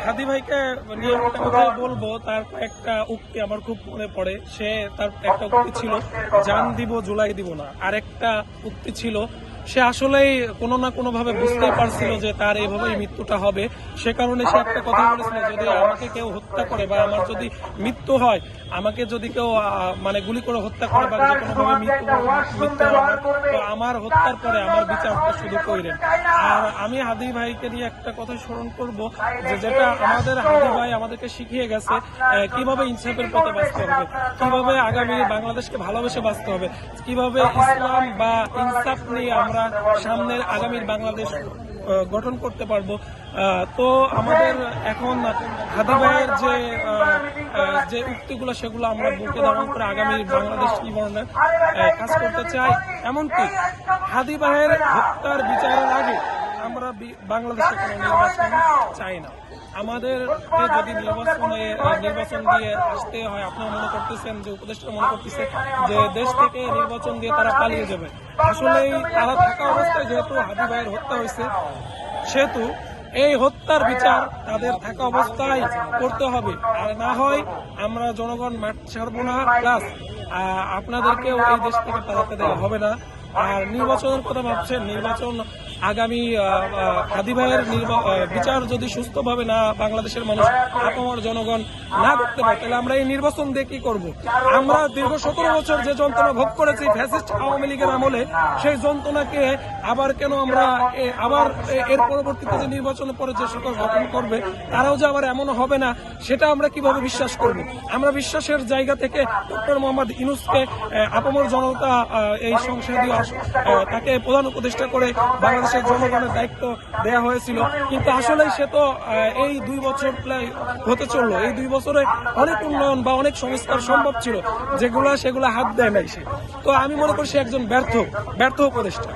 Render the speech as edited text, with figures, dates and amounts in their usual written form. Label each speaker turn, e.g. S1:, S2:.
S1: হাদি ভাইকে নিয়ে একটা কথাই বলবো। তার একটা উক্তি আমার খুব মনে পড়ে। তার একটা উক্তি ছিল, জান দিব জুলাই দিব না। আর একটা উক্তি ছিল, সে আসলেই কোনো না কোনো ভাবে বুঝতেই পারছিল যে তার এইভাবেই মৃত্যুটা হবে। সে কারণে সে একটা কথা বলেছিল, যদি আমাকে কেউ হত্যা করে বা আমার যদি মৃত্যু হয়, আমাকে যদি কেউ মানে গুলি করে হত্যা করে বা যে কোনোভাবে মৃত্যু হয়, তো আমার হত্যার পরে আমার বিচারটা শুধু কইরেন। আর আমি হাদি ভাইকে নিয়ে একটা কথা স্মরণ করব, যে যেটা আমাদের হাদি ভাই আমাদেরকে শিখিয়ে গেছে, কিভাবে ইনসাফের পথে বাঁচতে হবে, কিভাবে আগামী বাংলাদেশকে ভালোবেসে বাঁচতে হবে, কিভাবে ইসলাম বা ইনসাফ নিয়ে আমরা সামনের আগামীর বাংলাদেশ গঠন করতে পারবো। তো আমাদের এখন হাদি ভাইয়ের যে উক্তিগুলো, সেগুলো আমরা বুকে ধারণ করে আগামী বাংলাদেশ নির্মাণের কাজ করতে চাই। এমনকি হাদি ভাইয়ের হত্যার বিচারের আগে আমরা বাংলাদেশে কোনো নির্বাচন চাই না। আমাদেরকে যদি নির্বাচন দিয়ে আসতে হয়, আপনারা মনে করতেছেন যে উপদেষ্টা মনে করতেছে যে দেশ থেকে নির্বাচন দিয়ে তারা পালিয়ে যাবে। আসলেই তারা থাকা অবস্থায় যেহেতু হাদি ভাইয়ের হত্যা হয়েছে, সেহেতু এই হত্যার বিচার তাদের থাকা অবস্থায় করতে হবে। আর না হয় আমরা জনগণ মাঠ ছাড়বো না, প্লাস আপনাদেরকেও এই দেশ থেকে পালাতে দেওয়া হবে না। আর নির্বাচনের কথা ভাবছেন, নির্বাচন আগামী হাদি ভাইয়ের বিচার যদি সুস্থভাবে না বাংলাদেশের মানুষ, আপামর জনগণ না করতে পারে, তাহলে আমরা এই নির্বাচন দিয়ে কি করবো? আমরা দীর্ঘ 17 বছর যে যন্ত্রণা ভোগ করেছি ফ্যাসিস্ট আওয়ামী লীগের আমলে, সেই যন্ত্রণাকে আবার কেন আমরা আবার এর পরবর্তীতে যে নির্বাচনের পরে যে সকল গঠন করবে তারাও যে আবার এমন হবে না, সেটা আমরা কিভাবে বিশ্বাস করব? আমরা বিশ্বাসের জায়গা থেকে ডক্টর মোহাম্মদ ইউনূসকে আপামর জনতা এই সংসদীয় তাকে প্রধান উপদেষ্টা করে বাংলাদেশের জনগণের দায়িত্ব দেয়া হয়েছিল, কিন্তু আসলেই সে তো এই 2 বছর প্রায় হতে চললো, এই 2 বছরে অনেক উন্নয়ন বা অনেক সংস্কার সম্ভব ছিল, সেগুলা হাত দেয় নাই সে। তো আমি মনে করি সে একজন ব্যর্থ উপদেষ্টা।